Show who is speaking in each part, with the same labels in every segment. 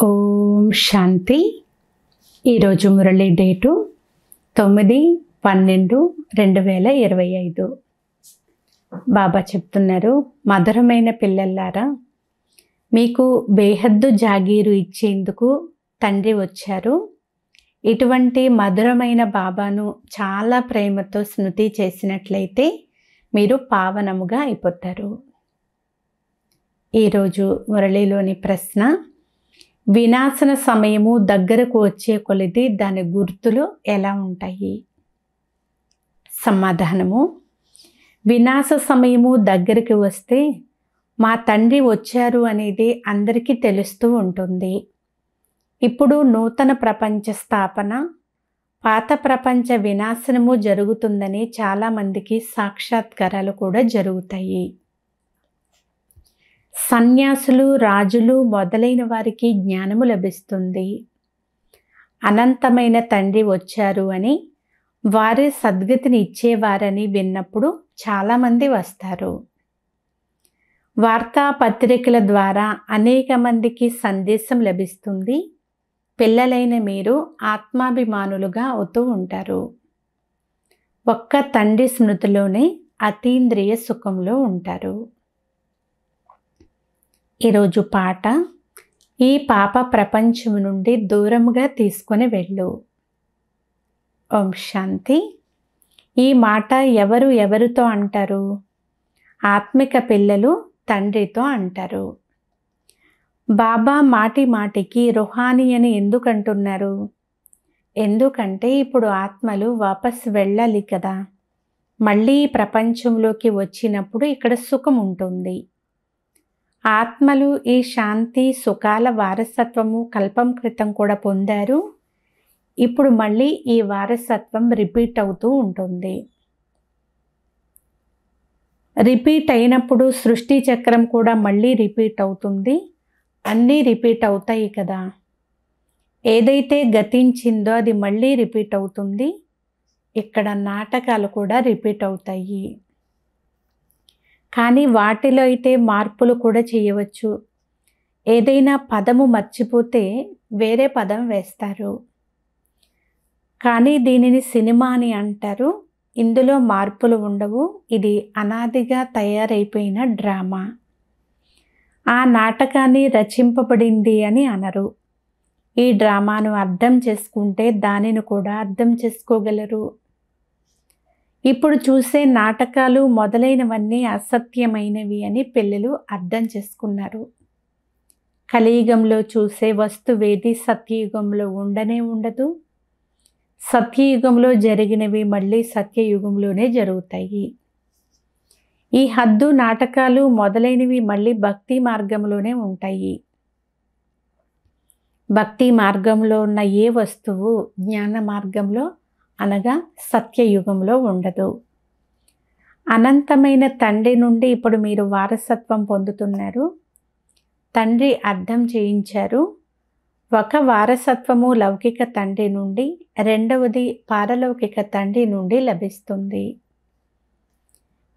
Speaker 1: ఓం శాంతి. ఈరోజు మురళి డేటు 9/12/2025. బాబా చెప్తున్నారు, మధురమైన పిల్లలారా, మీకు బేహద్దు జాగీరు ఇచ్చేందుకు తండ్రి వచ్చారు. ఇటువంటి మధురమైన బాబాను చాలా ప్రేమతో స్మృతి చేసినట్లయితే మీరు పావనముగా అయిపోతారు. ఈరోజు మురళిలోని ప్రశ్న, వినాశన సమయము దగ్గరకు వచ్చే కొలిది దాని గుర్తులు ఎలా ఉంటాయి? సమాధానము, వినాశ సమయము దగ్గరికి వస్తే మా తండ్రి వచ్చారు అనేది అందరికీ తెలుస్తూ ఉంటుంది. ఇప్పుడు నూతన ప్రపంచ స్థాపన, పాత ప్రపంచ వినాశనము జరుగుతుందని చాలామందికి సాక్షాత్కారాలు కూడా జరుగుతాయి. సన్యాసులు, రాజులు మొదలైన వారికి జ్ఞానము లభిస్తుంది. అనంతమైన తండ్రి వచ్చారు అని, వారే సద్గతిని ఇచ్చేవారని విన్నప్పుడు చాలామంది వస్తారు. వార్తాపత్రికల ద్వారా అనేక మందికి సందేశం లభిస్తుంది. పిల్లలైన మీరు ఆత్మాభిమానులుగా అవుతూ ఉంటారు. ఒక్క తండ్రి స్మృతిలోనే అతీంద్రియ సుఖంలో ఉంటారు. ఈరోజు పాట, ఈ పాప ప్రపంచం నుండి దూరముగా తీసుకొని వెళ్ళు. ఓం శాంతి. ఈ మాట ఎవరు ఎవరితో అంటారు? ఆత్మిక పిల్లలు తండ్రితో అంటారు. బాబా మాటి మాటికి రుహానీ అని ఎందుకు అంటున్నారు? ఎందుకంటే ఇప్పుడు ఆత్మలు వాపస్ వెళ్ళాలి కదా. మళ్ళీ ప్రపంచంలోకి వచ్చినప్పుడు ఇక్కడ సుఖం ఉంటుంది. ఆత్మలు ఈ శాంతి సుఖాల వారసత్వము కల్పం క్రితం కూడా పొందారు. ఇప్పుడు మళ్ళీ ఈ వారసత్వం రిపీట్ అవుతూ ఉంటుంది. రిపీట్ అయినప్పుడు సృష్టి చక్రం కూడా మళ్ళీ రిపీట్ అవుతుంది. అన్నీ రిపీట్ అవుతాయి కదా. ఏదైతే గతించిందో అది మళ్ళీ రిపీట్ అవుతుంది. ఇక్కడ నాటకాలు కూడా రిపీట్ అవుతాయి. కానీ వాటిలో అయితే మార్పులు కూడా చేయవచ్చు. ఏదైనా పదము మర్చిపోతే వేరే పదం వేస్తారు. కానీ దీనిని సినిమా అని అంటారు. ఇందులో మార్పులు ఉండవు. ఇది అనాదిగా తయారైపోయిన డ్రామా. ఆ నాటకాన్ని రచింపబడింది అని అనరు. ఈ డ్రామాను అర్థం చేసుకుంటే దానిని కూడా అర్థం చేసుకోగలరు. ఇప్పుడు చూసే నాటకాలు మొదలైనవన్నీ అసత్యమైనవి అని పిల్లలు అర్థం చేసుకున్నారు. కలియుగంలో చూసే వస్తువేది సత్యయుగంలో ఉండనే ఉండదు. సత్యయుగంలో జరిగినవి మళ్ళీ సత్యయుగంలోనే జరుగుతాయి. ఈ హద్దు నాటకాలు మొదలైనవి మళ్ళీ భక్తి మార్గంలోనే ఉంటాయి. భక్తి మార్గంలో ఉన్న ఏ వస్తువు జ్ఞాన మార్గంలో అనగా సత్యయుగంలో ఉండదు. అనంతమైన తండ్రి నుండి ఇప్పుడు మీరు వారసత్వం పొందుతున్నారు. తండ్రి అర్థం చేయించారు. ఒక వారసత్వము లౌకిక తండ్రి నుండి, రెండవది పారలౌకిక తండ్రి నుండి లభిస్తుంది.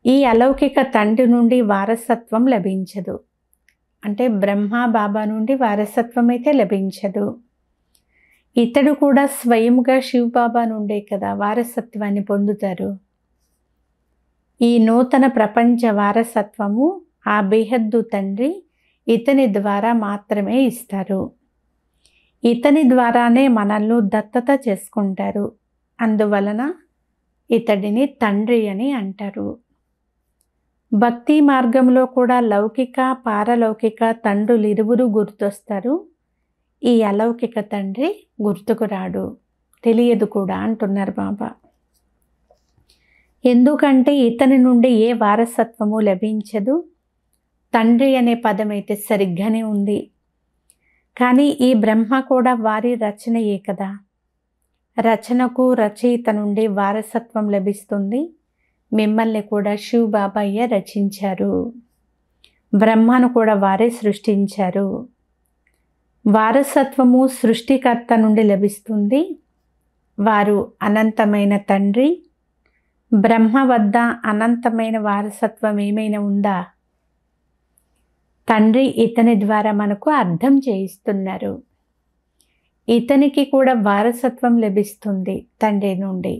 Speaker 1: ఈ అలౌకిక తండ్రి నుండి వారసత్వం లభించదు. అంటే బ్రహ్మ బాబా నుండి వారసత్వం అయితే లభించదు. ఇతడు కూడా స్వయంగా శివబాబా నుండే కదా వారసత్వాన్ని పొందుతారు. ఈ నూతన ప్రపంచ వారసత్వము ఆ బేహద్దు తండ్రి ఇతని ద్వారా మాత్రమే ఇస్తారు. ఇతని ద్వారానే మనల్ని దత్తత చేసుకుంటారు. అందువలన ఇతడిని తండ్రి అని అంటారు. భక్తి మార్గంలో కూడా లౌకిక పారలౌకిక తండ్రులు ఇరువురు గుర్తొస్తారు. ఈ అలౌకిక తండ్రి గుర్తుకు రాడు, తెలియదు కూడా అంటున్నారు బాబా. ఎందుకంటే ఇతని నుండి ఏ వారసత్వము లభించదు. తండ్రి అనే పదం అయితే సరిగ్గానే ఉంది. కానీ ఈ బ్రహ్మ కూడా వారి రచనయే కదా. రచనకు రచయిత నుండి వారసత్వం లభిస్తుంది. మిమ్మల్ని కూడా శివ బాబాయే రచించారు. బ్రహ్మను కూడా వారే సృష్టించారు. వారసత్వము సృష్టికర్త నుండి లభిస్తుంది. వారు అనంతమైన తండ్రి. బ్రహ్మ వద్ద అనంతమైన వారసత్వం ఏమైనా ఉందా? తండ్రి ఇతని ద్వారా మనకు అర్థం చేయిస్తున్నారు. ఇతనికి కూడా వారసత్వం లభిస్తుంది తండ్రి నుండి.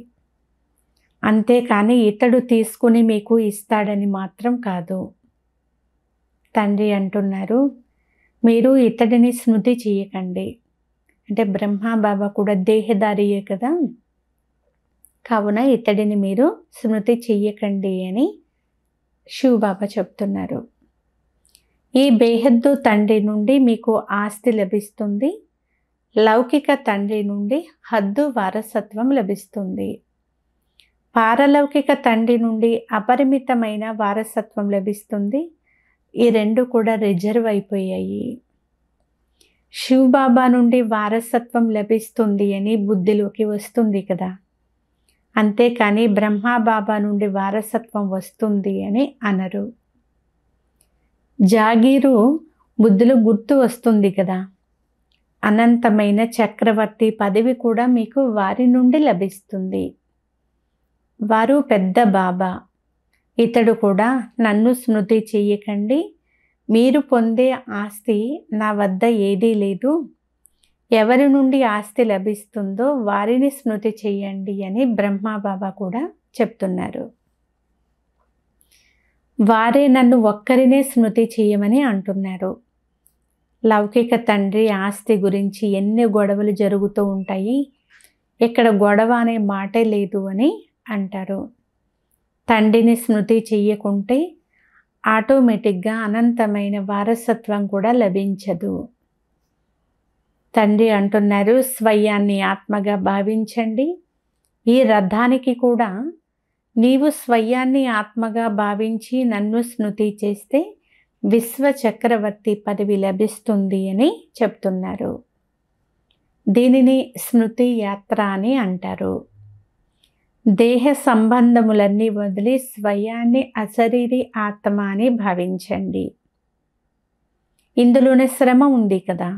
Speaker 1: అంతేకాని ఇతడు తీసుకుని మీకు ఇస్తాడని మాత్రం కాదు. తండ్రి అంటున్నారు, మీరు ఇతడిని స్మృతి చేయకండి. అంటే బ్రహ్మ బాబా కూడా దేహదారియే కదా, కావున ఇతడిని మీరు స్మృతి చెయ్యకండి అని శివబాబా చెప్తున్నారు. ఈ బేహద్దు తండ్రి నుండి మీకు ఆస్తి లభిస్తుంది. లౌకిక తండ్రి నుండి హద్దు వారసత్వం లభిస్తుంది. పారలౌకిక తండ్రి నుండి అపరిమితమైన వారసత్వం లభిస్తుంది. ఈ రెండు కూడా రిజర్వ్ అయిపోయాయి. శివబాబా నుండి వారసత్వం లభిస్తుంది అని బుద్ధిలోకి వస్తుంది కదా, అంతేకాని బ్రహ్మబాబా నుండి వారసత్వం వస్తుంది అని అనరు. జాగీరు బుద్ధిలో గుర్తు వస్తుంది కదా, అనంతమైన చక్రవర్తి పదవి కూడా మీకు వారి నుండి లభిస్తుంది. వారు పెద్ద బాబా. ఇతడు కూడా నన్ను స్మృతి చెయ్యకండి, మీరు పొందే ఆస్తి నా వద్ద ఏదీ లేదు, ఎవరి నుండి ఆస్తి లభిస్తుందో వారిని స్మృతి చెయ్యండి అని బ్రహ్మబాబా కూడా చెప్తున్నారు. వారే నన్ను ఒక్కరినే స్మృతి చేయమని అంటున్నారు. లౌకిక తండ్రి ఆస్తి గురించి ఎన్ని గొడవలు జరుగుతూ ఉంటాయి, ఇక్కడ గొడవ అనే మాటే లేదు అని అంటారు. తండ్రిని స్మృతి చెయ్యకుంటే ఆటోమేటిక్గా అనంతమైన వారసత్వం కూడా లభించదు. తండ్రి అంటున్నారు, స్వయాన్ని ఆత్మగా భావించండి. ఈ రథానికి కూడా నీవు స్వయాన్ని ఆత్మగా భావించి నన్ను స్మృతి చేస్తే విశ్వ చక్రవర్తి పదవి లభిస్తుంది అని చెప్తున్నారు. దీనిని స్మృతి యాత్ర అని అంటారు. దేహ సంబంధములన్నీ వదిలి స్వయాన్ని అశరీరి ఆత్మ అని భావించండి. ఇందులోనే శ్రమ ఉంది కదా,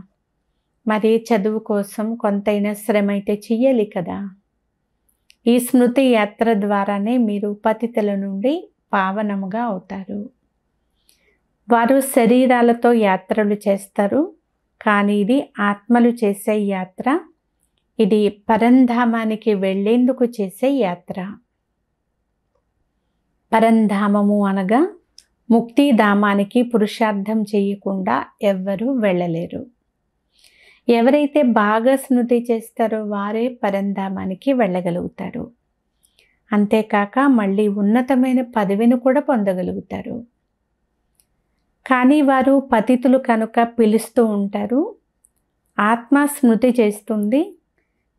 Speaker 1: మరి చదువు కోసం కొంతైనా శ్రమ అయితే చెయ్యాలి కదా. ఈ స్మృతి యాత్ర ద్వారానే మీరు పతితుల నుండి పావనముగా అవుతారు. వారు శరీరాలతో యాత్రలు చేస్తారు, కానీ ఇది ఆత్మలు చేసే యాత్ర. ఇది పరంధామానికి వెళ్ళేందుకు చేసే యాత్ర. పరంధామము అనగా ముక్తిధామానికి పురుషార్థం చేయకుండా ఎవ్వరూ వెళ్ళలేరు. ఎవరైతే బాగా స్మృతి చేస్తారో వారే పరంధామానికి వెళ్ళగలుగుతారు. అంతేకాక మళ్ళీ ఉన్నతమైన పదవిని కూడా పొందగలుగుతారు. కానీ వారు పతితులు కనుక పిలుస్తూ ఉంటారు. ఆత్మ స్మృతి చేస్తుంది.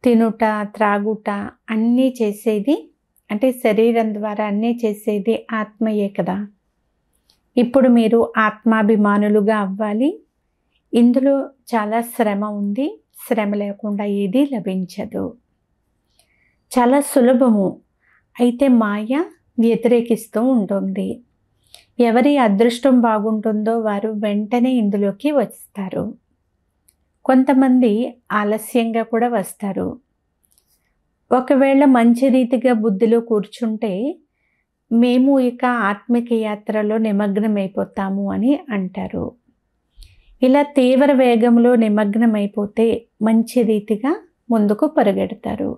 Speaker 1: తినుట త్రాగుట అన్నీ చేసేది, అంటే శరీరం ద్వారా అన్నీ చేసేది ఆత్మయే కదా. ఇప్పుడు మీరు ఆత్మాభిమానులుగా అవ్వాలి. ఇందులో చాలా శ్రమ ఉంది. శ్రమ లేకుండా ఏదీ లభించదు. చాలా సులభము. అయితే మాయ వ్యతిరేకిస్తూ ఉంటుంది. ఎవరి అదృష్టం బాగుంటుందో వారు వెంటనే ఇందులోకి వస్తారు. కొంతమంది ఆలస్యంగా కూడా వస్తారు. ఒకవేళ మంచి రీతిగా బుద్ధిలో కూర్చుంటే మేము ఇక ఆత్మిక యాత్రలో నిమగ్నమైపోతాము అని అంటారు. ఇలా తీవ్ర వేగంలో నిమగ్నమైపోతే మంచి రీతిగా ముందుకు పరిగెడతారు.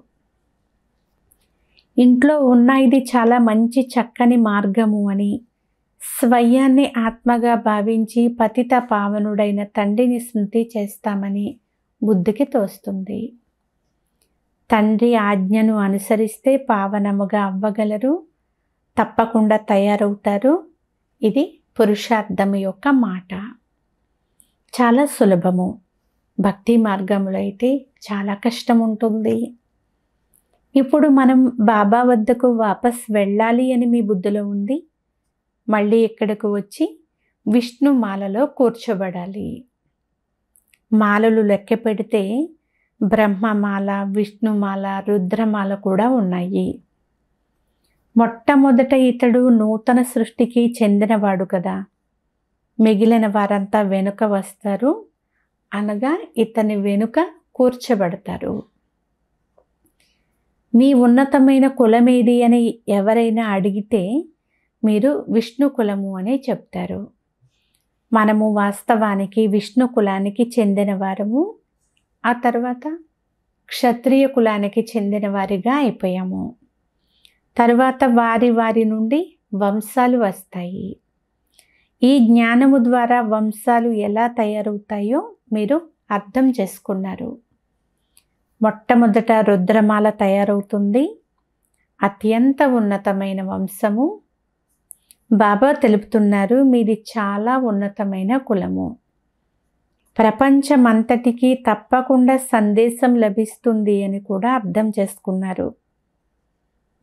Speaker 1: ఇంట్లో ఉన్న ఇది చాలా మంచి చక్కని మార్గము అని స్వయాన్ని ఆత్మగా భావించి పతిత పావనుడైన తండ్రిని స్మృతి చేస్తామని బుద్ధికి తోస్తుంది. తండ్రి ఆజ్ఞను అనుసరిస్తే పావనముగా అవ్వగలరు. తప్పకుండా తయారవుతారు. ఇది పురుషార్థం యొక్క మాట. చాలా సులభము. భక్తి మార్గంలో అయితే చాలా కష్టం ఉంటుంది. ఇప్పుడు మనం బాబా వద్దకు వాపస్ వెళ్ళాలి అని మీ బుద్ధిలో ఉంది. మళ్ళీ ఇక్కడకు వచ్చి విష్ణు మాలలో కూర్చోబడాలి. మాలలు లెక్క పెడితే బ్రహ్మమాల, విష్ణుమాల, రుద్రమాల కూడా ఉన్నాయి. మొట్టమొదట ఇతడు నూతన సృష్టికి చెందినవాడు కదా. మిగిలిన వారంతా వెనుక వస్తారు, అనగా ఇతని వెనుక కూర్చోబడతారు. మీ ఉన్నతమైన కులమేది అని ఎవరైనా అడిగితే మీరు విష్ణు కులము అని చెప్తారు. మనము వాస్తవానికి విష్ణు కులానికి చెందిన వారము. ఆ తర్వాత క్షత్రియ కులానికి చెందిన వారిగా అయిపోయాము. తర్వాత వారి వారి నుండి వంశాలు వస్తాయి. ఈ జ్ఞానము ద్వారా వంశాలు ఎలా తయారవుతాయో మీరు అర్థం చేసుకున్నారు. మొట్టమొదట రుద్రమాల తయారవుతుంది. అత్యంత ఉన్నతమైన వంశము. బాబా తెలుపుతున్నారు, మీది చాలా ఉన్నతమైన కులము. ప్రపంచమంతటికీ తప్పకుండా సందేశం లభిస్తుంది అని కూడా అర్థం చేసుకున్నారు.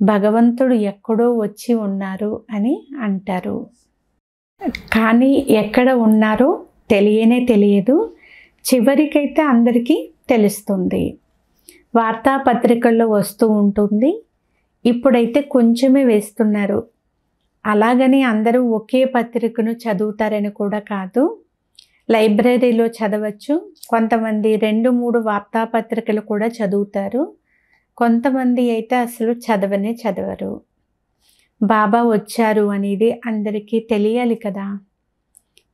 Speaker 1: భగవంతుడు ఎక్కడో వచ్చి ఉన్నారు అని అంటారు, కానీ ఎక్కడ ఉన్నారో తెలియదు. చివరికైతే అందరికీ తెలుస్తుంది. వార్తాపత్రికల్లో వస్తూ ఉంటుంది. ఇప్పుడైతే కొంచెమే వేస్తున్నారు. అలాగని అందరూ ఒకే పత్రికను చదువుతారని కూడా కాదు. లైబ్రరీలో చదవచ్చు. కొంతమంది 2-3 వార్తాపత్రికలు కూడా చదువుతారు. కొంతమంది అయితే అసలు చదవరు. బాబా వచ్చారు అనేది అందరికీ తెలియాలి కదా.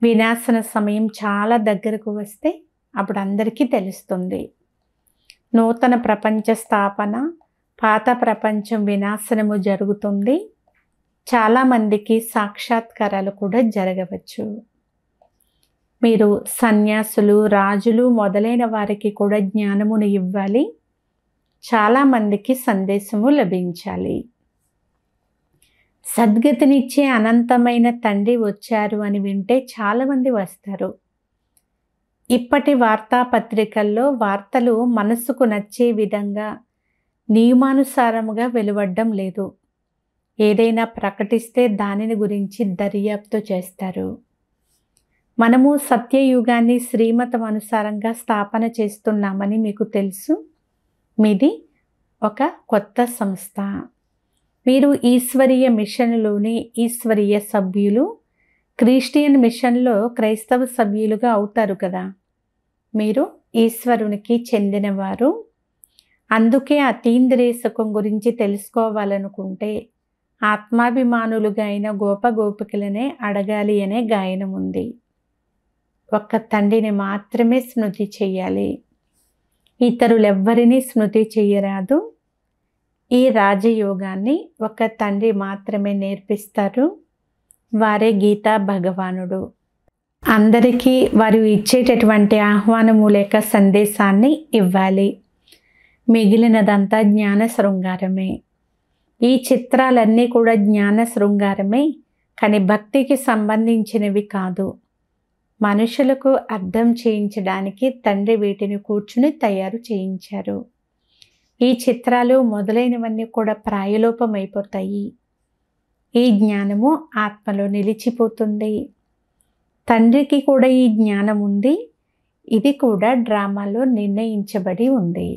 Speaker 1: వినాశన సమయం చాలా దగ్గరకు వస్తే అప్పుడు అందరికీ తెలుస్తుంది. నూతన ప్రపంచ స్థాపన, పాత ప్రపంచం వినాశనము జరుగుతుంది. చాలామందికి సాక్షాత్కారాలు కూడా జరగవచ్చు. మీరు సన్యాసులు, రాజులు మొదలైన వారికి కూడా జ్ఞానమును ఇవ్వాలి. చాలామందికి సందేశము లభించాలి. సద్గతినిచ్చే అనంతమైన తండ్రి వచ్చారు అని వింటే చాలామంది వస్తారు. ఇప్పటి వార్తాపత్రికల్లో వార్తలు మనసుకు నచ్చే విధంగా నియమానుసారముగా వెలువడడం లేదు. ఏదైనా ప్రకటిస్తే దానిని గురించి దర్యాప్తు చేస్తారు. మనము సత్యయుగాన్ని శ్రీమతం అనుసారంగా స్థాపన చేస్తున్నామని మీకు తెలుసు. మీది ఒక కొత్త సంస్థ. మీరు ఈశ్వరీయ మిషన్లోని ఈశ్వరీయ సభ్యులు. క్రిస్టియన్ మిషన్లో క్రైస్తవ సభ్యులుగా అవుతారు కదా. మీరు ఈశ్వరునికి చెందినవారు. అందుకే అతీంద్రియ సుఖం గురించి తెలుసుకోవాలనుకుంటే ఆత్మాభిమానులుగా అయిన గోపగోపికలనే అడగాలి అనే గాయనం ఉంది. ఒక్క తండ్రిని మాత్రమే స్మృతి చెయ్యాలి. ఇతరులెవ్వరినీ స్మృతి చెయ్యరాదు. ఈ రాజయోగాన్ని ఒక తండ్రి మాత్రమే నేర్పిస్తారు. వారే గీతా భగవానుడు. అందరికీ వారు ఇచ్చేటటువంటి ఆహ్వానము లేక సందేశాన్ని ఇవ్వాలి. మిగిలినదంతా జ్ఞాన శృంగారమే. ఈ చిత్రాలన్నీ కూడా జ్ఞాన శృంగారమే, కానీ భక్తికి సంబంధించినవి కాదు. మనుషులకు అర్థం చేయించడానికి తండ్రి వీటిని కూర్చుని తయారు చేయించారు. ఈ చిత్రాలు మొదలైనవన్నీ కూడా ప్రాయలోపమైపోతాయి. ఈ జ్ఞానము ఆత్మలో నిలిచిపోతుంది. తండ్రికి కూడా ఈ జ్ఞానం ఉంది. ఇది కూడా డ్రామాలో నిర్ణయించబడి ఉంది.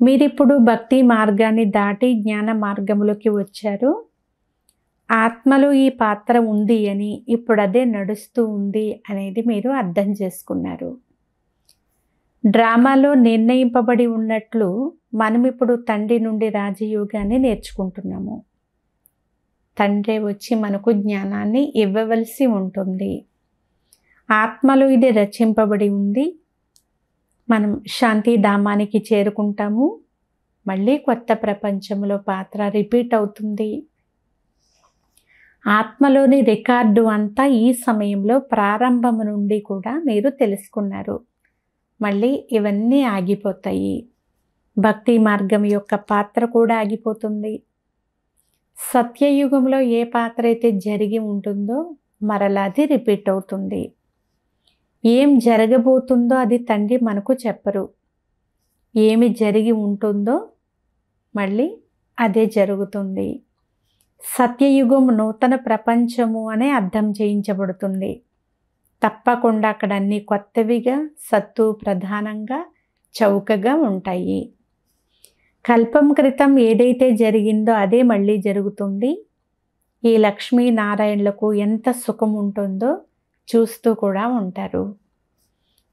Speaker 1: మీరిప్పుడు భక్తి మార్గాన్ని దాటి జ్ఞాన మార్గంలోకి వచ్చారు. ఆత్మలో ఈ పాత్ర ఉంది అని, ఇప్పుడు అదే నడుస్తూ ఉంది అనేది మీరు అర్థం చేసుకున్నారు. డ్రామాలో నిర్ణయింపబడి ఉన్నట్లు మనం ఇప్పుడు తండ్రి నుండి రాజయోగాన్ని నేర్చుకుంటున్నాము. తండ్రి వచ్చి మనకు జ్ఞానాన్ని ఇవ్వవలసి ఉంటుంది. ఆత్మలో ఇది రచింపబడి ఉంది. మనం శాంతిధామానికి చేరుకుంటాము. మళ్ళీ కొత్త ప్రపంచంలో పాత్ర రిపీట్ అవుతుంది. ఆత్మలోని రికార్డు అంతా ఈ సమయంలో ప్రారంభం నుండి కూడా మీరు తెలుసుకున్నారు. మళ్ళీ ఇవన్నీ ఆగిపోతాయి. భక్తి మార్గం యొక్క పాత్ర కూడా ఆగిపోతుంది. సత్యయుగంలో ఏ పాత్ర అయితే జరిగి ఉంటుందో మరలా అది రిపీట్ అవుతుంది. ఏం జరగబోతుందో అది తండ్రి మనకు చెప్పరు. ఏమి జరిగి ఉంటుందో మళ్ళీ అదే జరుగుతుంది. సత్యయుగం నూతన ప్రపంచము అనే అర్థం చేయించబడుతుంది. తప్పకుండా అక్కడ అన్నీ కొత్తవిగా, సత్తు ప్రధానంగా, చౌకగా ఉంటాయి. కల్పం క్రితం ఏదైతే జరిగిందో అదే మళ్ళీ జరుగుతుంది. ఈ లక్ష్మీనారాయణులకు ఎంత సుఖం ఉంటుందో చూస్తూ కూడా ఉంటారు.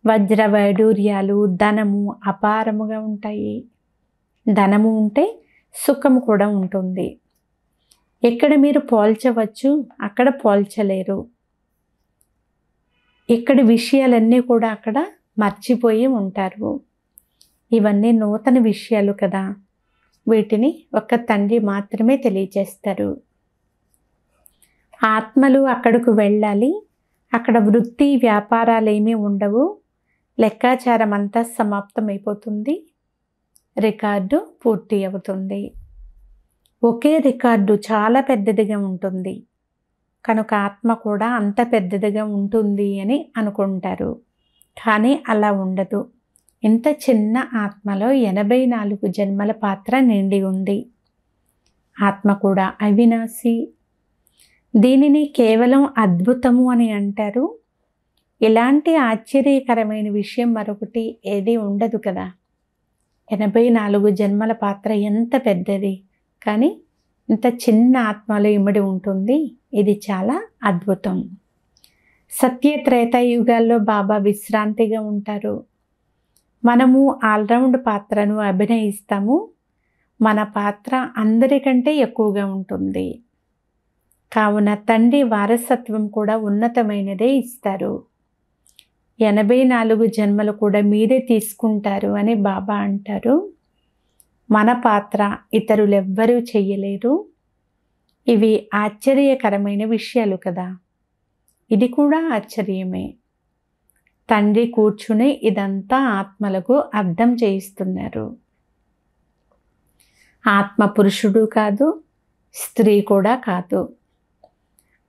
Speaker 1: వజ్ర వైడూర్యాలు, ధనము అపారముగా ఉంటాయి. ధనము ఉంటే సుఖము కూడా ఉంటుంది. ఎక్కడ మీరు పోల్చవచ్చు, అక్కడ పోల్చలేరు. ఇక్కడి విషయాలన్నీ కూడా అక్కడ మర్చిపోయి ఉంటారు. ఇవన్నీ నూతన విషయాలు కదా, వీటిని ఒక్క తండ్రి మాత్రమే తెలియచేస్తారు. ఆత్మలు అక్కడకు వెళ్ళాలి. అక్కడ వృత్తి వ్యాపారాలు ఏమీ ఉండవు. లెక్కాచారం అంతా సమాప్తమైపోతుంది. రికార్డు పూర్తి అవుతుంది. ఒకే రికార్డు చాలా పెద్దదిగా ఉంటుంది కనుక ఆత్మ కూడా అంత పెద్దదిగా ఉంటుంది అని అనుకుంటారు. కానీ అలా ఉండదు. ఇంత చిన్న ఆత్మలో 84 జన్మల పాత్ర నిండి ఉంది. ఆత్మ కూడా అవినాశి. దీనిని కేవలం అద్భుతము అని అంటారు. ఇలాంటి ఆశ్చర్యకరమైన విషయం మరొకటి ఏది ఉండదు కదా. 84 జన్మల పాత్ర ఎంత పెద్దది, కానీ ఇంత చిన్న ఆత్మలో ఇమిడి ఉంటుంది. ఇది చాలా అద్భుతం. సత్య త్రేతాయుగాల్లో బాబా విశ్రాంతిగా ఉంటారు. మనము ఆల్రౌండ్ పాత్రను అభినయిస్తాము. మన పాత్ర అందరికంటే ఎక్కువగా ఉంటుంది. కావున తండ్రి వారసత్వం కూడా ఉన్నతమైనదే ఇస్తారు. 84 జన్మలు కూడా మీరే తీసుకుంటారు అని బాబా అంటారు. మన పాత్ర ఇతరులెవ్వరూ చెయ్యలేరు. ఇవి ఆశ్చర్యకరమైన విషయాలు కదా. ఇది కూడా ఆశ్చర్యమే. తండ్రి కూర్చుని ఇదంతా ఆత్మలకు అర్థం చేయిస్తున్నారు. ఆత్మ పురుషుడు కాదు, స్త్రీ కూడా కాదు.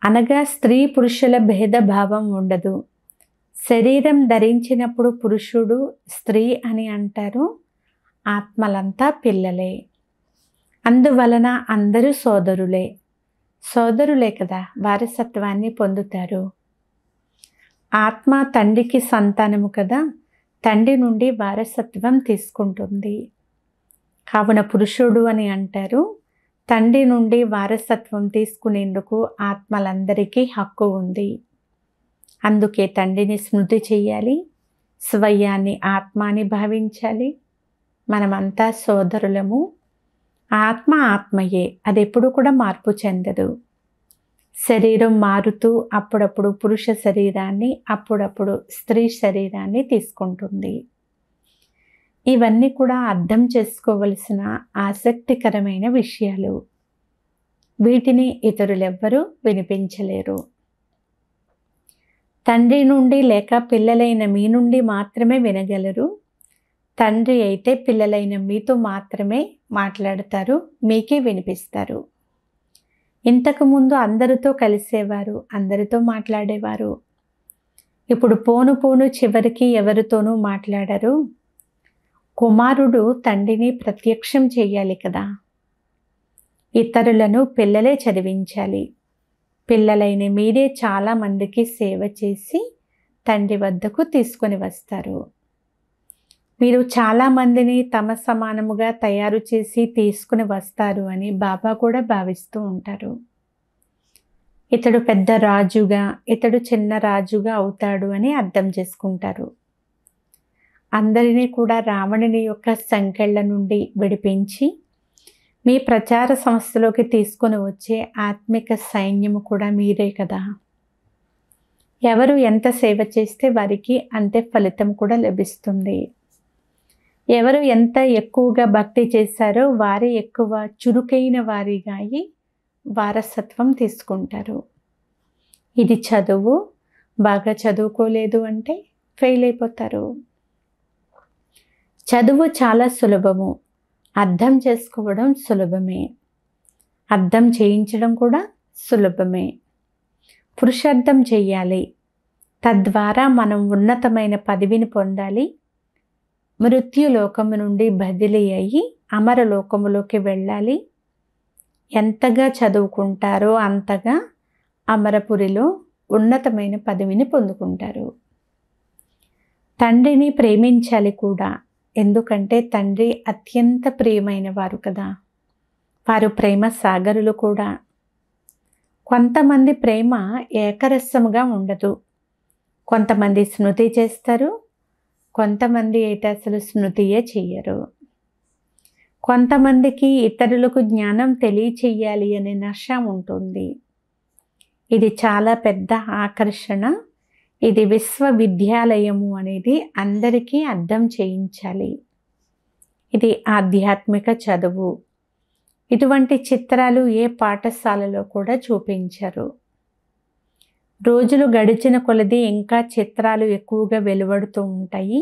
Speaker 1: అనగా స్త్రీ పురుషుల భేదభావం ఉండదు. శరీరం ధరించినప్పుడు పురుషుడు స్త్రీ అని అంటారు. ఆత్మలంతా పిల్లలే. అందువలన అందరూ సోదరులే. సోదరులే కదా వారసత్వాన్ని పొందుతారు. ఆత్మ తండ్రికి సంతానము కదా, తండ్రి నుండి వారసత్వం తీసుకుంటుంది. కావున పురుషుడు అని అంటారు. తండ్రి నుండి వారసత్వం తీసుకునేందుకు ఆత్మలందరికీ హక్కు ఉంది. అందుకే తండ్రిని స్మృతి చెయ్యాలి. స్వయాన్ని ఆత్మ అని భావించాలి. మనమంతా సోదరులము. ఆత్మ ఆత్మయే, అది ఎప్పుడు కూడా మార్పు చెందదు. శరీరం మారుతూ అప్పుడప్పుడు పురుష శరీరాన్ని, అప్పుడప్పుడు స్త్రీ శరీరాన్ని తీసుకుంటుంది. ఇవన్నీ కూడా అర్థం చేసుకోవలసిన ఆసక్తికరమైన విషయాలు. వీటిని ఇతరులెవ్వరూ వినిపించలేరు. తండ్రి నుండి లేక పిల్లలైన మీ నుండి మాత్రమే వినగలరు. తండ్రి అయితే పిల్లలైన మీతో మాత్రమే మాట్లాడతారు, మీకే వినిపిస్తారు. ఇంతకుముందు అందరితో కలిసేవారు, అందరితో మాట్లాడేవారు. ఇప్పుడు పోను పోను చివరికి ఎవరితోనూ మాట్లాడరు. కుమారుడు తండ్రిని ప్రత్యక్షం చెయ్యాలి కదా. ఇతరులను పిల్లలే చదివించాలి. పిల్లలైన మీరే చాలామందికి సేవ చేసి తండ్రి వద్దకు తీసుకొని వస్తారు. మీరు చాలామందిని తమ సమానముగా తయారు చేసి తీసుకుని వస్తారు అని బాబా కూడా భావిస్తూ ఉంటారు. ఇతడు పెద్ద రాజుగా, ఇతడు చిన్న రాజుగా అవుతాడు అని అర్థం చేసుకుంటారు. అందరినీ కూడా రావణుని యొక్క సంకెళ్ళ నుండి విడిపించి మీ ప్రచార సంస్థలోకి తీసుకొని వచ్చే ఆత్మిక సైన్యము కూడా మీరే కదా. ఎవరు ఎంత సేవ చేస్తే వారికి అంతే ఫలితం కూడా లభిస్తుంది. ఎవరు ఎంత ఎక్కువగా భక్తి చేశారో వారే ఎక్కువ చురుకైన వారిగా అయి వారసత్వం తీసుకుంటారు. ఇది చదువు. బాగా చదువుకోలేదు అంటే ఫెయిల్ అయిపోతారు. చదువు చాలా సులభము. అర్థం చేసుకోవడం సులభమే. అర్థం చేయించడం కూడా సులభమే. పురుషార్థం చెయ్యాలి. తద్వారా మనం ఉన్నతమైన పదవిని పొందాలి. మృత్యులోకము నుండి బదిలీ అయ్యి అమరలోకములోకి వెళ్ళాలి. ఎంతగా చదువుకుంటారో అంతగా అమరపురిలో ఉన్నతమైన పదవిని పొందుకుంటారు. తండ్రిని ప్రేమించాలి కూడా. ఎందుకంటే తండ్రి అత్యంత ప్రియమైన వారు కదా. వారు ప్రేమ సాగరులు కూడా. కొంతమంది ప్రేమ ఏకరసముగా ఉండదు. కొంతమంది స్మృతి చేస్తారు, కొంతమంది అయితే అసలు స్మృతియే చెయ్యరు. కొంతమందికి ఇతరులకు జ్ఞానం తెలియచెయ్యాలి అనే నష ఉంటుంది. ఇది చాలా పెద్ద ఆకర్షణ. ఇది విశ్వవిద్యాలయము అనేది అందరికీ అర్థం చేయించాలి. ఇది ఆధ్యాత్మిక చదువు. ఇటువంటి చిత్రాలు ఏ పాఠశాలలో కూడా చూపించరు. రోజులు గడిచిన కొలది ఇంకా చిత్రాలు ఎక్కువగా వెలువడుతూ ఉంటాయి.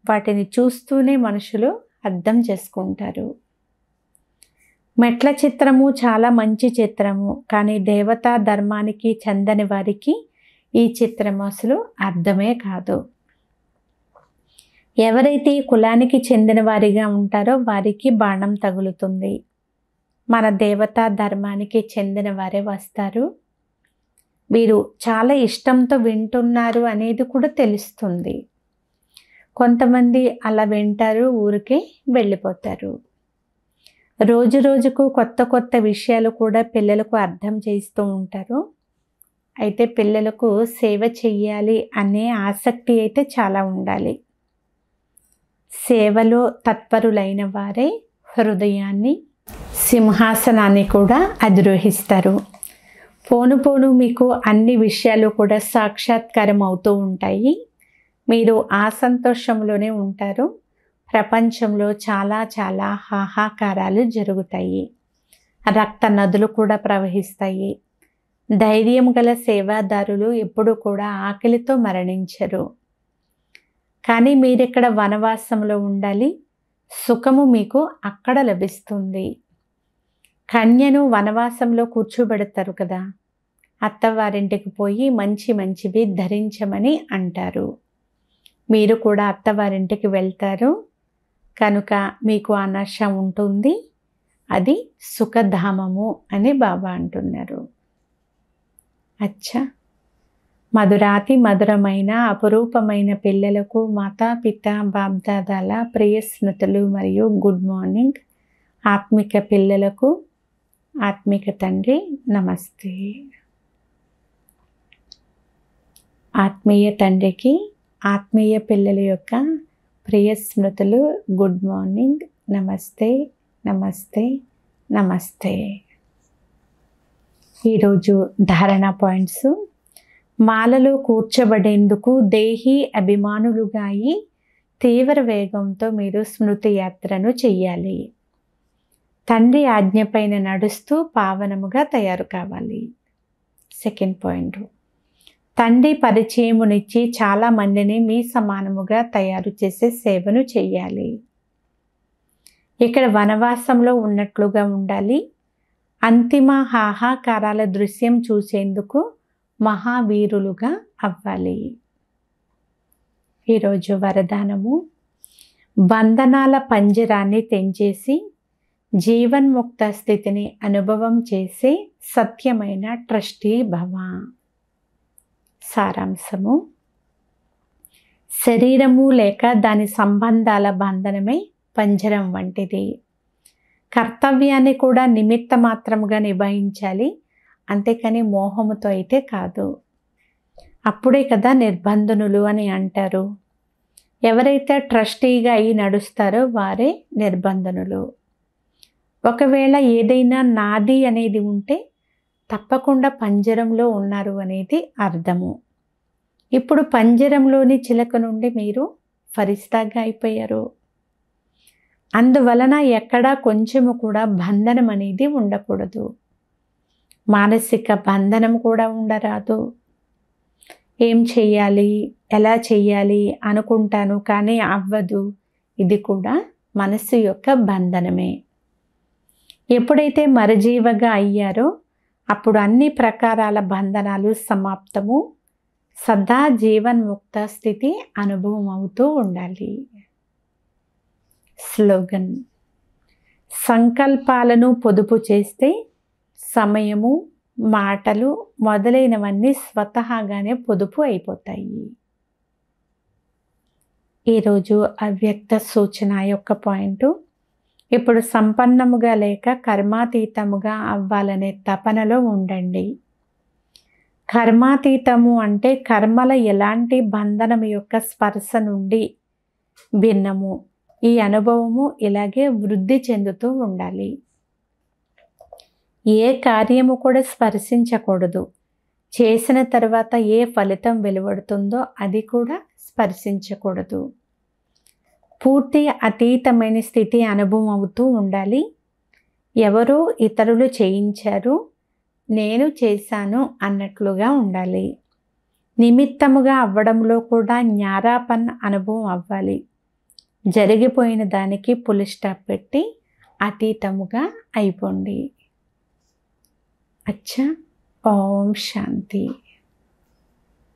Speaker 1: వాటిని చూస్తూనే మనుషులు అర్థం చేసుకుంటారు. మెట్ల చిత్రము చాలా మంచి చిత్రము, కానీ దేవతా ధర్మానికి చెందని వారికి ఈ చిత్రం అసలు అర్థమే కాదు. ఎవరైతే ఈ కులానికి చెందిన వారిగా ఉంటారో వారికి బాణం తగులుతుంది. మన దేవతా ధర్మానికి చెందిన వారే వస్తారు. వీరు చాలా ఇష్టంతో వింటున్నారు అనేది కూడా తెలుస్తుంది. కొంతమంది అలా వింటారు, ఊరికే వెళ్ళిపోతారు. రోజు రోజుకు కొత్త కొత్త విషయాలు కూడా పిల్లలకు అర్థం చేస్తూ ఉంటారు. అయితే పిల్లలకు సేవ చెయ్యాలి అనే ఆసక్తి అయితే చాలా ఉండాలి. సేవలో తత్పరులైన వారే హృదయాన్ని, సింహాసనాన్ని కూడా అధిరోహిస్తారు. పోను పోను మీకు అన్ని విషయాలు కూడా సాక్షాత్కారం అవుతూ ఉంటాయి. మీరు ఆ సంతోషంలోనే ఉంటారు. ప్రపంచంలో చాలా చాలా హాహాకారాలు జరుగుతాయి. రక్త నదులు కూడా ప్రవహిస్తాయి. ధైర్యం గల సేవాదారులు ఎప్పుడూ కూడా ఆకలితో మరణించరు. కానీ మీరిక్కడ వనవాసంలో ఉండాలి. సుఖము మీకు అక్కడ లభిస్తుంది. కన్యను వనవాసంలో కూర్చోబెడతారు కదా, అత్తవారింటికి పోయి మంచి మంచివి ధరించమని అంటారు. మీరు కూడా అత్తవారింటికి వెళ్తారు కనుక మీకు ఆ నశ ఉంటుంది. అది సుఖధామము అని బాబా అంటున్నారు. అచ్చా, మధురాతి మధురమైన అపురూపమైన పిల్లలకు మాతాపిత బాబ్దాదాల ప్రియ స్మృతులు మరియు గుడ్ మార్నింగ్. ఆత్మిక పిల్లలకు ఆత్మిక తండ్రి నమస్తే. ఆత్మీయ తండ్రికి ఆత్మీయ పిల్లల యొక్క ప్రియ స్మృతులు గుడ్ మార్నింగ్. నమస్తే నమస్తే నమస్తే. ఈరోజు ధారణ పాయింట్స్. మాలలో కూర్చోబడేందుకు దేహీ అభిమానులుగా అయి తీవ్ర వేగంతో మీరు స్మృతి యాత్రను చెయ్యాలి. తండ్రి ఆజ్ఞపైన నడుస్తూ పావనముగా తయారు కావాలి. సెకండ్ పాయింట్, తండ్రి పరిచయమునిచ్చి చాలా మందిని మీ సమానముగా తయారు చేసే సేవను చెయ్యాలి. ఇక్కడ వనవాసంలో ఉన్నట్లుగా ఉండాలి. అంతిమ హాహాకారాల దృశ్యం చూసేందుకు మహావీరులుగా అవ్వాలి. ఈరోజు వరదానము, బంధనాల పంజరాన్ని తెంచేసి జీవన్ముక్త స్థితిని అనుభవం చేసే సత్యమైన ట్రస్టీ భవ. సారాంశము, శరీరము లేక దాని సంబంధాల బంధనమే పంజరం వంటిది. కర్తవ్యాన్ని కూడా నిమిత్త మాత్రముగా నిభాయించాలి, అంతేకాని మోహముతో అయితే కాదు. అప్పుడే కదా నిర్బంధనులు అని అంటారు. ఎవరైతే ట్రస్టీగా అయి నడుస్తారో వారే నిర్బంధనులు. ఒకవేళ ఏదైనా నాది అనేది ఉంటే తప్పకుండా పంజరంలో ఉన్నారు అనేది అర్థము. ఇప్పుడు పంజరంలోని చిలక నుండి మీరు ఫరిస్తాగా అయిపోయారు. అందువలన ఎక్కడా కొంచెము కూడా బంధనం అనేది ఉండకూడదు. మానసిక బంధనం కూడా ఉండరాదు. ఏం చెయ్యాలి, ఎలా చెయ్యాలి అనుకుంటాను కానీ అవ్వదు, ఇది కూడా మనసు యొక్క బంధనమే. ఎప్పుడైతే మరజీవగా అయ్యారో అప్పుడు అన్ని ప్రకారాల బంధనాలు సమాప్తము. సదా జీవన్ముక్త స్థితి అనుభవం అవుతూ ఉండాలి. స్లోగన్, సంకల్పాలను పొదుపు చేస్తే సమయము, మాటలు మొదలైనవన్నీ స్వతహాగానే పొదుపు అయిపోతాయి. ఈరోజు అవ్యక్త సూచన యొక్క పాయింట్, ఇప్పుడు సంపన్నముగా లేక కర్మాతీతముగా అవ్వాలనే తపనలో ఉండండి. కర్మాతీతము అంటే కర్మల ఎలాంటి బంధనం యొక్క స్పర్శ నుండి భిన్నము. ఈ అనుభవము ఇలాగే వృద్ధి చెందుతూ ఉండాలి. ఏ కార్యము కూడా స్పర్శించకూడదు. చేసిన తర్వాత ఏ ఫలితం వెలువడుతుందో అది కూడా స్పర్శించకూడదు. పూర్తి అతీతమైన స్థితి అనుభవం అవుతూ ఉండాలి. ఎవరో ఇతరులు చేయించారు, నేను చేశాను అన్నట్లుగా ఉండాలి. నిమిత్తముగా అవ్వడంలో కూడా జ్ఞారాపన్ అనుభవం అవ్వాలి. జరిగిపోయిన దానికి పులి స్టాప్ పెట్టి అతీతముగా అయిపోండి. అచ్చా. ఓం శాంతి.